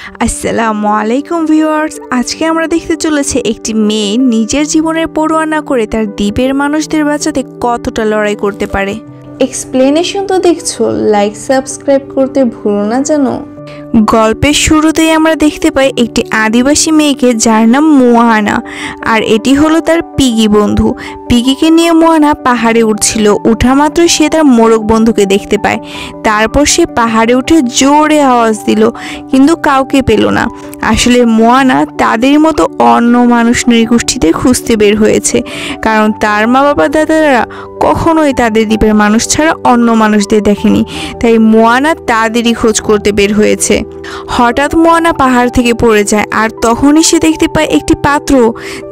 আসসালামু আলাইকুম ভিউয়ার্স, আজকে আমরা দেখতে চলেছি একটি মেয়ে নিজের জীবনের পরোয়া না করে তার দ্বীপের মানুষদের বাঁচাতে কতটা লড়াই করতে পারে। এক্সপ্লেনেশন তো দেখছো, লাইক সাবস্ক্রাইব করতে ভুলো না জানো। গল্পের শুরুতেই আমরা দেখতে পাই একটি আদিবাসী মেয়েকে যার নাম মোয়ানা, আর এটি হলো তার পিগি বন্ধু। পিগিকে নিয়ে মোয়ানা পাহাড়ে উঠছিল। উঠা মাত্র সে তার মোরগ বন্ধুকে দেখতে পায়। তারপর সে পাহাড়ে উঠে জোরে আওয়াজ দিল, কিন্তু কাউকে পেল না। আসলে মোয়ানা তাদের মতো অন্য মানুষ নৃগোষ্ঠীতে খুঁজতে বের হয়েছে, কারণ তার মা বাবা দাদারা কখনোই তাদের দ্বীপের মানুষ ছাড়া অন্য মানুষদের দেখেনি। তাই মোয়ানা তাদেরই খোঁজ করতে বের হয়েছে। হঠাৎ মোয়ানা পাহাড় থেকে পড়ে যায়, আর তখনই সে দেখতে পায় একটি পাত্র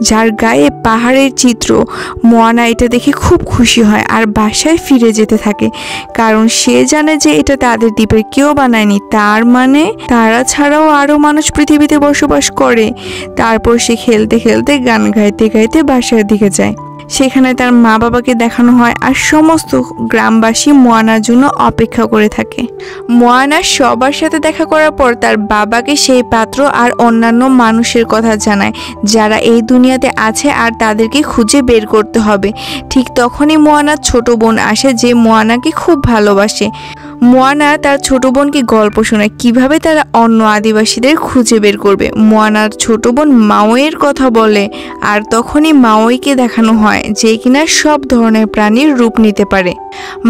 যার গায়ে পাহাড়ের চিত্র। মোয়ানা এটা দেখে খুব খুশি হয় আর বাসায় ফিরে যেতে থাকে, কারণ সে জানে যে এটা তাদের দ্বীপের কেউ বানায়নি, তার মানে তারা ছাড়াও আরও মানুষ পৃথিবীতে বসবাস করে। তারপর সে খেলতে খেলতে গান গাইতে গাইতে বাসার দিকে যায়। সেখানে তার মা বাবাকে দেখানো হয়, আর সমস্ত গ্রামবাসী মোয়ানার জন্য অপেক্ষা করে থাকে। মোয়ানা সবার সাথে দেখা করার পর তার বাবাকে সেই পাত্র আর অন্যান্য মানুষের কথা জানায় যারা এই দুনিয়াতে আছে, আর তাদেরকে খুঁজে বের করতে হবে। ঠিক তখনই মোয়ানার ছোট বোন আসে, যে মোয়ানাকে খুব ভালোবাসে। মোয়ানা তার ছোট বোনকে গল্প শোনায় কিভাবে তারা অন্য আদিবাসীদের খুঁজে বের করবে। মোয়ানার ছোট বোন মাওয়ের কথা বলে, আর তখনই মাওইকে দেখানো হয় যে কিনা সব ধরনের প্রাণীর রূপ নিতে পারে।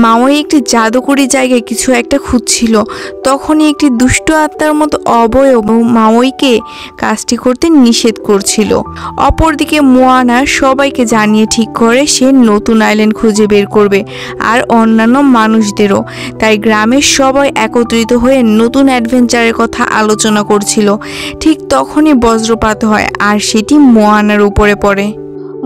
মাওই একটি জাদুকরি জায়গায় কিছু একটা খুঁজছিল। তখনই একটি দুষ্ট আত্মার মতো অবয়ব মাওইকে কাজটি করতে নিষেধ করছিল। অপরদিকে মোয়ানা সবাইকে জানিয়ে ঠিক করে সে নতুন আইল্যান্ড খুঁজে বের করবে, আর অন্যান্য মানুষদেরও। তাই গ্রামের সবাই একত্রিত হয়ে নতুন অ্যাডভেঞ্চারের কথা আলোচনা করছিল। ঠিক তখনই বজ্রপাত হয়, আর সেটি মোয়ানার উপরে পড়ে।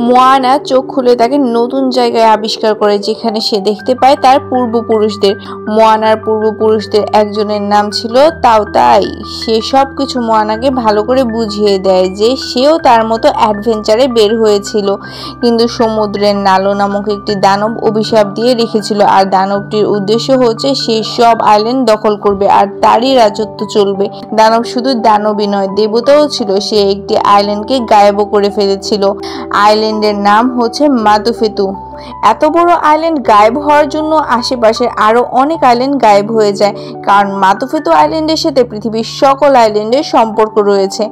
মোয়ানা চোখ খুলে তাকে নতুন জায়গায় আবিষ্কার করে, যেখানে সে দেখতে পায় তার পূর্বপুরুষদের। মোয়ানার পূর্বপুরুষদের একজনের নাম ছিল তাওতাই। সে সব কিছু মোয়ানাকে ভালো করে বুঝিয়ে দেয় যে সেও তার মতো অ্যাডভেঞ্চারে বের হয়েছিল, কিন্তু সমুদ্রের নালো নামক একটি দানব অভিশাপ দিয়ে রেখেছিল, আর দানবটির উদ্দেশ্য হচ্ছে সে সব আইল্যান্ড দখল করবে আর তারই রাজত্ব চলবে। দানব শুধু দানবই নয়, দেবতাও ছিল। সে একটি আইল্যান্ডকে গায়েব করে ফেলেছিল। আইল্যান্ডের নাম হচ্ছে মাতুফেতু। এত বড় আইল্যান্ড গায়েব হওয়ার জন্য আশেপাশের আরো অনেক আইল্যান্ড গায়েব হয়ে যায়, কারণ মাতুফেতু আইল্যান্ডের সাথে পৃথিবীর সকল আইল্যান্ডের সম্পর্ক রয়েছে।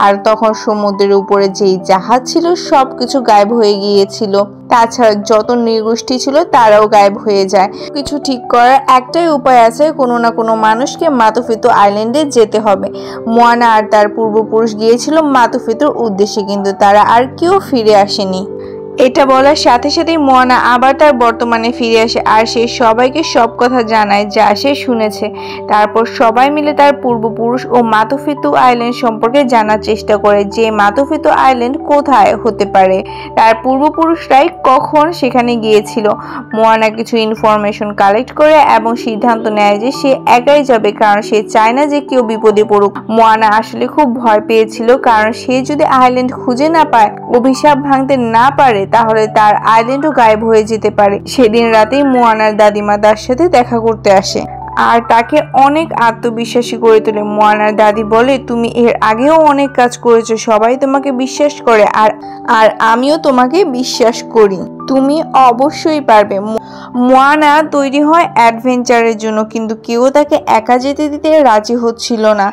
আর তখন সমুদ্রের উপরে যেই জাহাজ ছিল সবকিছু গায়েব হয়ে গিয়েছিল। তাছাড়া যত নৃগোষ্ঠী ছিল তারাও গায়েব হয়ে যায়। কিছু ঠিক করার একটাই উপায় আছে, কোনো না কোনো মানুষকে মাতুফেতু আইল্যান্ডে যেতে হবে। মোয়ানা আর তার পূর্বপুরুষ গিয়েছিল মাতুফেতুর উদ্দেশ্যে, কিন্তু তারা আর কেউ ফিরে আসেনি। এটা বলার সাথে সাথেই মোয়ানা আবার তার বর্তমানে ফিরে আসে, আর সে সবাইকে সব কথা জানায় যা সে শুনেছে। তারপর সবাই মিলে তার পূর্বপুরুষ ও মাতুফেতু আইল্যান্ড সম্পর্কে জানার চেষ্টা করে, যে মাতুফেতু আইল্যান্ড কোথায় হতে পারে, তার পূর্বপুরুষরাই কখন সেখানে গিয়েছিল। মোয়ানা কিছু ইনফরমেশন কালেক্ট করে এবং সিদ্ধান্ত নেয় যে সে একাই যাবে, কারণ সে চায় না যে কেউ বিপদে পড়ুক। মোয়ানা আসলে খুব ভয় পেয়েছিল, কারণ সে যদি আইল্যান্ড খুঁজে না পায়, অভিশাপ ভাঙতে না পারে, তাহলে তার আইল্যান্ডও গায়েব হয়ে যেতে পারে। সেদিন রাতেই মোয়ানার দাদিমা তার সাথে দেখা করতে আসে, আর তাকে অনেক আত্মবিশ্বাসী করে তোলে। মোয়ানার দাদি বলে, তুমি এর আগেও অনেক কাজ করেছো, সবাই তোমাকে বিশ্বাস করে, আর আমিও তোমাকে বিশ্বাস করি, তুমি অবশ্যই পারবে। মোয়ানা তৈরি হয় অ্যাডভেঞ্চারের জন্য, কিন্তু কেউ তাকে একা যেতে দিতে রাজি হচ্ছিল না।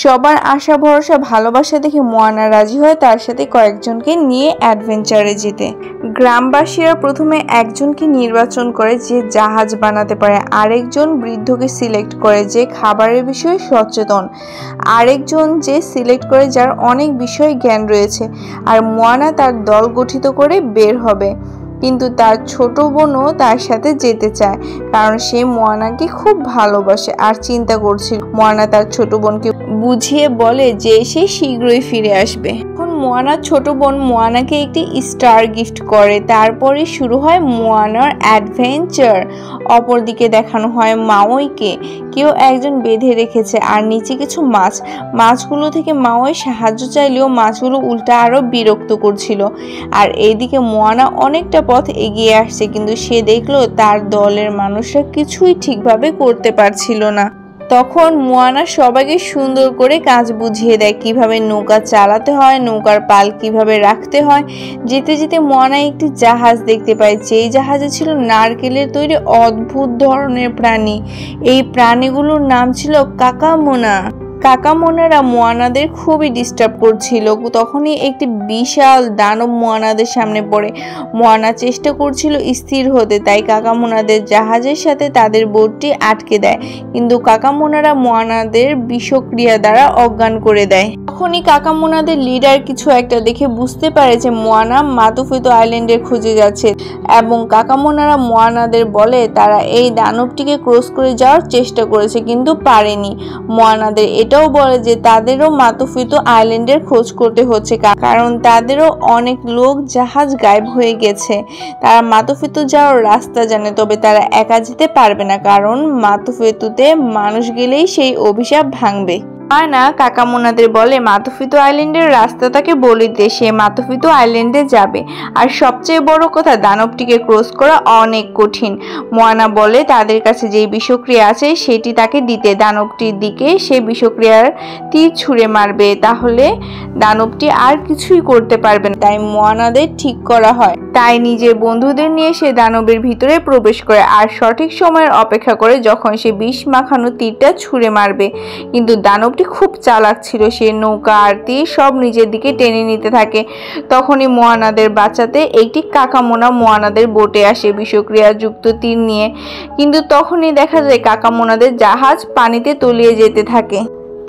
সবার আশা ভরসা ভালোবাসা দেখে মোয়ানা রাজি হয় তার সাথে কয়েকজনকে নিয়ে অ্যাডভেঞ্চারে যেতে। গ্রামবাসীরা প্রথমে একজনকে নির্বাচন করে যে জাহাজ বানাতে পারে, আরেকজন বৃদ্ধকে সিলেক্ট করে যে খাবারের বিষয়ে সচেতন, আরেকজন যে সিলেক্ট করে যার অনেক বিষয় জ্ঞান রয়েছে। আর মোয়ানা তার দল গঠিত করে বের হবে, কিন্তু তার ছোট বোনও তার সাথে যেতে চায়, কারণ সে মোয়ানাকে খুব ভালোবাসে আর চিন্তা করছিল। মোয়ানা তার ছোট বোনকে বুঝিয়ে বলে যে সে শীঘ্রই ফিরে আসবে। এখন মোয়ানার ছোট বোন মোয়ানাকে একটি স্টার গিফট করে। তারপরে শুরু হয় মোয়ানার অ্যাডভেঞ্চার। অপরদিকে দেখানো হয় মাওইকে কেউ একজন বেঁধে রেখেছে, আর নিচে কিছু মাছগুলো থেকে মাওই সাহায্য চাইলেও মাছগুলো উল্টা আরো বিরক্ত করছিল। আর এইদিকে মোয়ানা অনেকটা পথ এগিয়ে আসছে, কিন্তু সে দেখলো তার দলের মানুষরা কিছুই ঠিকভাবে করতে পারছিল না। তখন মোয়ানা সবাইকে সুন্দর করে কাজ বুঝিয়ে দেয়, কিভাবে নৌকা চালাতে হয়, নৌকার পাল কিভাবে রাখতে হয়। যেতে যেতে মোয়ানা একটি জাহাজ দেখতে পায়, যেই জাহাজে ছিল নারকেলের তৈরি অদ্ভুত ধরনের প্রাণী। এই প্রাণীগুলোর নাম ছিল কাকামোনা। কাকামোনারা মোয়ানাদের খুবই ডিস্টার্ব করছিল। তখনই একটি বিশাল দানব মোয়ানাদের সামনে পড়ে। মোয়ানা চেষ্টা করছিল স্থির হতে, তাই কাকামোনাদের জাহাজের সাথে তাদের বোটটি আটকে দেয়, কিন্তু কাকামোনারা মোয়ানাদের বিষক্রিয়া দ্বারা অজ্ঞান করে দেয়। তখনই কাকামোনাদের লিডার কিছু একটা দেখে বুঝতে পারে যে মোয়ানা মাতুফিতো আইল্যান্ডের খুঁজে যাচ্ছে, এবং কাকামোনারা মোয়ানাদের বলে তারা এই দানবটিকে ক্রস করে যাওয়ার চেষ্টা করেছে কিন্তু পারেনি। মোয়ানাদের এটাও বলে যে তাদেরও মাতুফিতো আইল্যান্ডের খোঁজ করতে হচ্ছে, কারণ তাদেরও অনেক লোক জাহাজ গায়েব হয়ে গেছে। তারা মাতুফিতো যাওয়ার রাস্তা জানে, তবে তারা একা যেতে পারবে না, কারণ মাতুফিতোতে মানুষ গেলেই সেই অভিশাপ ভাঙবে। মোয়ানা কাকামোনাদের বলে মাতুফিতো আইল্যান্ডের রাস্তা তাকে বলে দিয়ে সে মাতুফিতো আইল্যান্ডে যাবে, আর সবচেয়ে বড় কথা দানবটিকে ক্রস করা অনেক কঠিন। মোয়ানা বলে তাদের কাছে যে বিষক্রিয়া আছে সেটি তাকে দিতে, দানবটির দিকে সে বিষক্রিয়ার তীর ছুঁড়ে মারবে, তাহলে দানবটি আর কিছুই করতে পারবে না। তাই মোয়ানাদের ঠিক করা হয়, তাই নিজের বন্ধুদের নিয়ে সে দানবের ভিতরে প্রবেশ করে আর সঠিক সময়ের অপেক্ষা করে যখন সে বিষ মাখানো তীরটা ছুঁড়ে মারবে। কিন্তু দানবটি খুব চালাক ছিল, সে নৌকা আর তীর সব নিজের দিকে টেনে নিতে থাকে। তখনই মোয়ানাদের বাঁচাতে একটি কাকামোনা মোয়ানাদের বোটে আসে বিষক্রিয়া যুক্ত তীর নিয়ে, কিন্তু তখনই দেখা যায় কাকামোনাদের জাহাজ পানিতে তলিয়ে যেতে থাকে।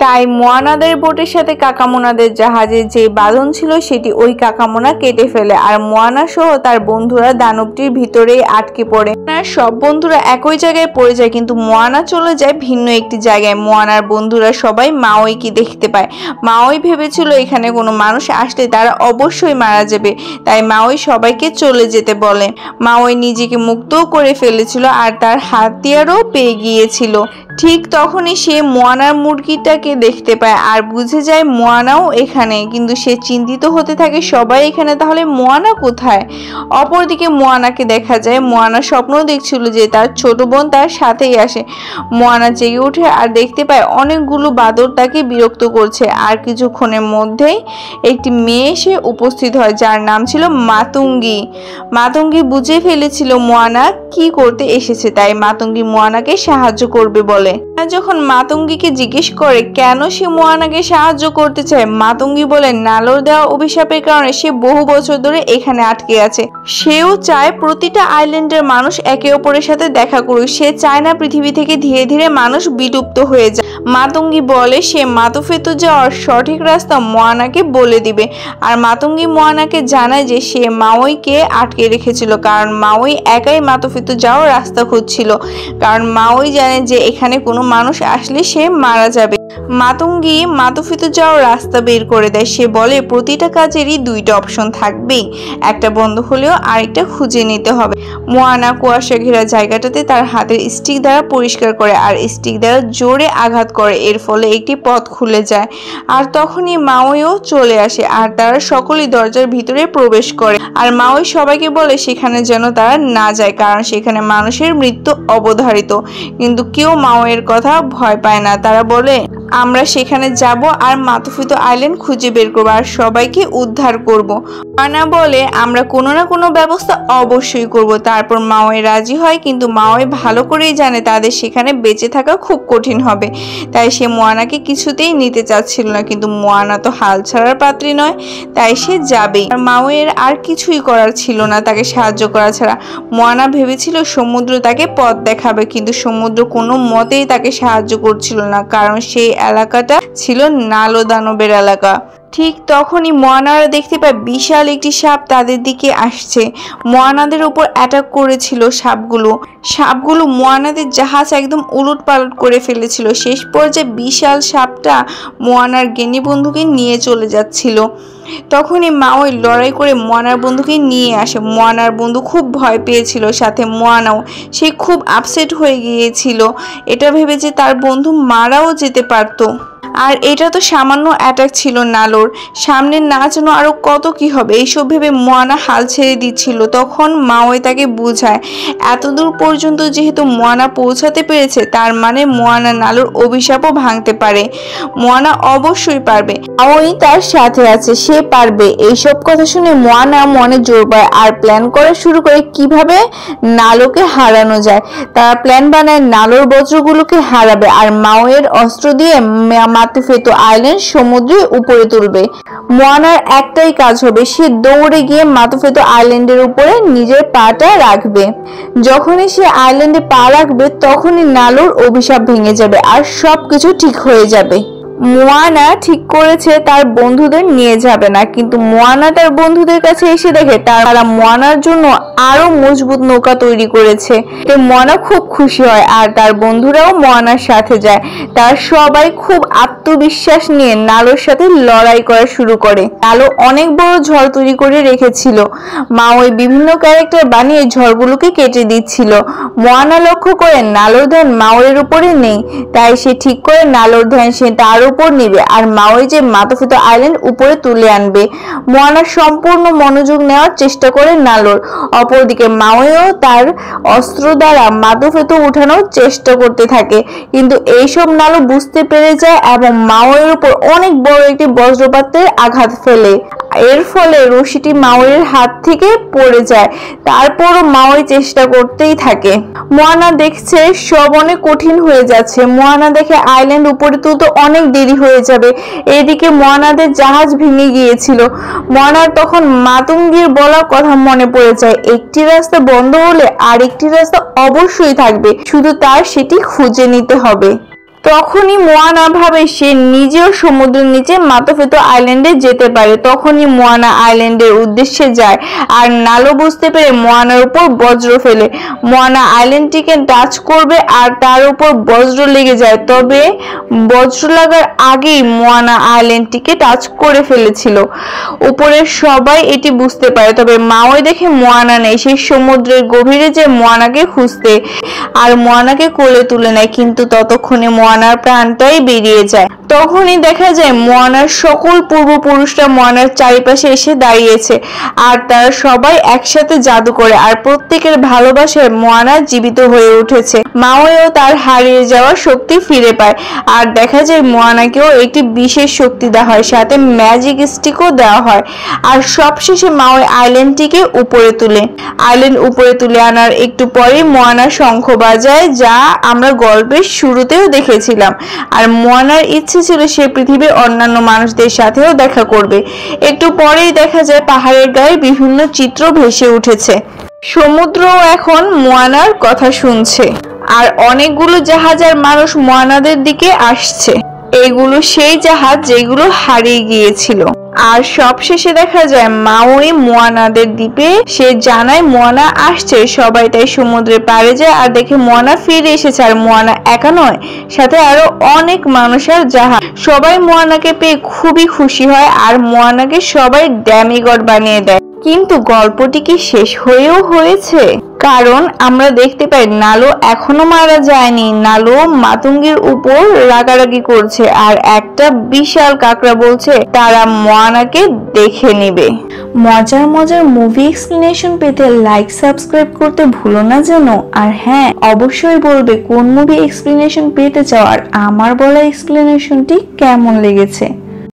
তাই মোয়ানাদের বোটের সাথে কাকামোনাদের জাহাজে যে বাঁধন ছিল সেটি ওই কাকামোনা কেটে ফেলে, আর মোয়ানা সহ তার বন্ধুরা দানবটির ভিতরেই আটকে পড়ে। সব বন্ধুরা একই জায়গায় পড়ে যায়, কিন্তু মোয়ানা চলে যায় ভিন্ন একটি জায়গায়। মোয়ানার বন্ধুরা সবাই মাওইকে দেখতে পায়। মাওই ভেবেছিল এখানে কোনো মানুষ আসলে তারা অবশ্যই মারা যাবে, তাই মাওই সবাইকে চলে যেতে বলে। মাওই নিজেকে মুক্তও করে ফেলেছিল আর তার হাতিয়ারও পেয়ে গিয়েছিল। ঠিক তখনই সে মোয়ানার মুরগিটাকে দেখতে পায় আর বুঝে যায় মোয়ানাও এখানে, কিন্তু সে চিন্তিত হতে থাকে সবাই এখানে, তাহলে মোয়ানা কোথায়? অপরদিকে মোয়ানাকে দেখা যায়, মোয়ানা স্বপ্ন দেখছিল যে তার ছোট বোন তার সাথেই আসে। মোয়ানা জেগে ওঠে আর দেখতে পায় অনেকগুলো বাদর তাকে বিরক্ত করছে, আর কিছুক্ষণের মধ্যেই একটি মেয়ে এসে উপস্থিত হয় যার নাম ছিল মাতুঙ্গি। মাতুঙ্গি বুঝে ফেলেছিল মোয়ানা কি করতে এসেছে, তাই মাতুঙ্গি মোয়ানাকে সাহায্য করবে বলে। যখন মাতুঙ্গিকে জিজ্ঞেস করে কেন সে মোয়ানাকে সাহায্য করতে চায়, মাতুঙ্গি বলে নালোর দেওয়া অভিশাপের কারণে সে বহু বছর ধরে এখানে আটকে আছে। সেও চায় প্রতিটা আইল্যান্ডের মানুষ একে অপরের সাথে দেখা করুক, সে চায় না পৃথিবী থেকে ধীরে ধীরে মানুষ বিলুপ্ত হয়ে যায়। মাতুঙ্গি বলে সে মাতুফিতো যাওয়ার সঠিক রাস্তা মোয়ানাকে বলে দিবে, আর মাতুঙ্গি মোয়ানাকে জানায় যে সে মাওইকে আটকে রেখেছিল, কারণ মাওই একাই মাতুফিতো যাওয়ার রাস্তা খুঁজছিল, কারণ মাওই জানে যে এখানে কোনো মানুষ আসলে সে মারা যাবে। মাতুঙ্গি মাতুফিতো যাওয়ার রাস্তা বের করে দেয়। সে বলে প্রতিটা কাজেরই দুইটা অপশন থাকবেই, একটা বন্ধ হলেও আরেকটা খুঁজে নিতে হবে। মোয়ানা কুয়াশা ঘেরা জায়গাটাতে তার হাতের স্টিক দ্বারা পরিষ্কার করে আর স্টিক দ্বারা জোরে আঘাত করে, এর ফলে একটি পথ খুলে যায়। আর তখনই মাওইও চলে আসে আর তারা সকলেই দরজার ভিতরে প্রবেশ করে, আর মাওই সবাইকে বলে সেখানে যেন তারা না যায়, কারণ সেখানে মানুষের মৃত্যু অবধারিত। কিন্তু কেউ মাওইয়ের কথা ভয় পায় না, তারা বলে আমরা সেখানে যাব আর মাতুফিতো আইল্যান্ড খুঁজে বের করবো আর সবাইকে উদ্ধার করব। মোয়ানা বলে আমরা কোনো না কোনো ব্যবস্থা অবশ্যই করব। তারপর মাওই রাজি হয়, কিন্তু মাওই ভালো করেই জানে তাদের সেখানে বেঁচে থাকা খুব কঠিন হবে, তাই সে মোয়ানাকে কিছুতেই নিতে চাচ্ছিল না। কিন্তু মোয়ানা তো হাল ছাড়ার পাত্রী নয়, তাই সে যাবেই। আর মাওইয়ের আর কিছুই করার ছিল না তাকে সাহায্য করা ছাড়া। মোয়ানা ভেবেছিল সমুদ্র তাকে পথ দেখাবে, কিন্তু সমুদ্র কোনো মতেই তাকে সাহায্য করছিল না, কারণ সেই এলাকাটা ছিল নালো দানবের এলাকা। ঠিক তখনই মোয়ানারা দেখতে পায় বিশাল একটি সাপ তাদের দিকে আসছে। মোয়ানাদের উপর অ্যাটাক করেছিল সাপগুলো মোয়ানাদের জাহাজ একদম উলট পালট করে ফেলেছিল। শেষ পর্যায়ে বিশাল সাপটা মোয়ানার জ্ঞানী বন্ধুকে নিয়ে চলে যাচ্ছিল। তখনই মাওই লড়াই করে মোয়ানার বন্ধুকে নিয়ে আসে। মোয়ানার বন্ধু খুব ভয় পেয়েছিল, সাথে মোয়ানাও। সে খুব আপসেট হয়ে গিয়েছিল, এটা ভেবে যে তার বন্ধু মারাও যেতে পারতো। আর এটা তো সামান্য অ্যাটাক ছিল নালোর, সামনে না যেন আরো কত কি হবে এইসব ভেবে মোয়ানা হাল ছেড়ে দিচ্ছিল। তখন মাওই তাকে বুঝায় এতদূর পর্যন্ত যেহেতু মোয়ানা পৌঁছাতে পেরেছে তার মানে মোয়ানা নালোর অভিশাপও ভাঙতে পারে, মোয়ানা অবশ্যই পারবে, মাওই তার সাথে আছে, সে পারবে। এইসব কথা শুনে মোয়ানা মনে জোর পায় আর প্ল্যান করা শুরু করে কিভাবে নালোকে হারানো যায়। তারা প্ল্যান বানায় নালোর বজ্রগুলোকে হারাবে আর মাওয়ের অস্ত্র দিয়ে মাতুফেতো আইল্যান্ড সমুদ্রের উপরে তুলবে। মোয়ানার একটাই কাজ হবে, সে দৌড়ে গিয়ে মাতুফেতো আইল্যান্ডের উপরে নিজের পাটা রাখবে। যখনই সে আইল্যান্ডে পা রাখবে তখনই নালোর অভিশাপ ভেঙে যাবে আর সবকিছু ঠিক হয়ে যাবে। মোয়ানা ঠিক করেছে তার বন্ধুদের নিয়ে যাবে না, কিন্তু মোয়ানা তার বন্ধুদের কাছে এসে দেখে তারা মোয়ানার জন্য আরো মজবুত নৌকা তৈরি করেছে। মোয়ানা খুব খুশি হয় আর তার বন্ধুরাও মোয়ানার সাথে যায়। তার সবাই খুব আত্মবিশ্বাস নিয়ে নালোর সাথে লড়াই করা শুরু করে। নালো অনেক বড় ঝড় তৈরি করে রেখেছিল, মাওই বিভিন্ন ক্যারেক্টার বানিয়ে ঝড়গুলোকে কেটে দিচ্ছিল। মোয়ানা লক্ষ্য করে নালোর ধ্যান মাওয়ের উপরে নেই, তাই সে ঠিক করে নালোর ধ্যান সে তার উপর নিবে আর মাওই যে মাতুফেতো আইল্যান্ড উপরে তুলে আনবে। মোয়ানা সম্পূর্ণ মনোযোগ নেওয়ার চেষ্টা করে নালোর, অপরদিকে মাওইও তার অস্ত্র দ্বারা মাতুফেতো উঠানোর চেষ্টা করতে থাকে, কিন্তু এইসব নালো বুঝতে পেরে যায় এবং মাওয়ের উপর অনেক বড় একটি বজ্রপাতের আঘাত ফেলে। এর ফলে রশিটি মাওয়ের হাত থেকে পড়ে যায়। তারপরও মাওই চেষ্টা করতেই থাকে। মোয়ানা দেখছে সব অনেক কঠিন হয়ে যাচ্ছে। মোয়ানা দেখে আইল্যান্ড উপরে তুলতে অনেক দেরি হয়ে যাবে। এদিকে মোয়ানাদের জাহাজ ভেঙে গিয়েছিল। মোয়ানার তখন মাতুঙ্গির বলার কথা মনে পড়ে যায়, একটি রাস্তা বন্ধ হলে আরেকটি রাস্তা অবশ্যই থাকবে, শুধু তার সেটি খুঁজে নিতে হবে। তখনই মোয়ানা ভাবে সে নিজেও সমুদ্রের নিচে মাতুফেতো আইল্যান্ডে যেতে পারে। তখনই মোয়ানা আইল্যান্ডের উদ্দেশ্যে যায় আর নালো বুঝতে পেরে মোয়ানার উপর বজ্র ফেলে। মোয়ানা আইল্যান্ডটিকে টাচ করবে আর তার উপর বজ্র লেগে যায়, তবে বজ্র লাগার আগেই মোয়ানা আইল্যান্ডটিকে টাচ করে ফেলেছিল। উপরের সবাই এটি বুঝতে পারে, তবে মাওই দেখে মোয়ানা নেই। সেই সমুদ্রের গভীরে যে মোয়ানাকে খুঁজতে আর মোয়ানাকে কোলে তুলে নেয়, কিন্তু ততক্ষণে মোয়ানার প্রাণটাই বেরিয়ে যায়। তখনই দেখা যায় মোয়ানার সকল পূর্বপুরুষরা মোয়ানার চারিপাশে এসে দাঁড়িয়েছে আর তারা সবাই একসাথে জাদু করে আর প্রত্যেকের ভালোবাসায় মোয়ানা জীবিত হয়ে উঠেছে। মাওয়েও তার হারিয়ে যাওয়া শক্তি ফিরে পায় আর দেখা যায় মোয়ানাকেও একটি বিশেষ শক্তি দেওয়া হয়, সাথে ম্যাজিক স্টিকও দেওয়া হয়। আর সবশেষে মাওয়ে আইল্যান্ডটিকে উপরে তুলে আনার একটু পরেই মোয়ানা শঙ্খ বাজায়, যা আমরা গল্পের শুরুতেও দেখেছিলাম। আর মোয়ানার ইচ্ছে ছিল সে পৃথিবীর অন্যান্য মানুষদের সাথেও দেখা করবে। একটু পরেই দেখা যায় পাহাড়ের গায়ে বিভিন্ন চিত্র ভেসে উঠেছে। সমুদ্রও এখন মোয়ানার কথা শুনছে আর অনেকগুলো জাহাজ আর মানুষ মোয়ানাদের দিকে আসছে। এগুলো সেই জাহাজ যেগুলো হারিয়ে গিয়েছিল। আর সবশেষে দেখা যায় মাওই মোয়ানাদের দ্বীপে, সে জানায় মোয়ানা আসছে। সবাই তাই সমুদ্রে পাড়ে যায় আর দেখে মোয়ানা ফিরে এসেছে। আর মোয়ানা একা নয়, সাথে আরো অনেক মানুষ আর জাহাজ। সবাই মোয়ানাকে পেয়ে খুবই খুশি হয় আর মোয়ানাকে সবাই ড্যামিগড বানিয়ে দেয়। কিন্তু গল্পটি কি শেষ হয়েও হয়েছে? কারণ আমরা দেখতে পাই নালো এখনো মারা যায়নি। নালো মাতুঙ্গির উপর রাগারাগি করছে আর একটা বিশাল কাকড়া বলছে তারা মোয়ানাকে দেখে নেবে। মজার মজার মুভি এক্সপ্লেনেশন পেতে লাইক সাবস্ক্রাইব করতে ভুলো না যেন। আর হ্যাঁ, অবশ্যই বলবে কোন মুভি এক্সপ্লেনেশন পেতে চাও আর আমার বলা এক্সপ্লেনেশনটি কেমন লেগেছে।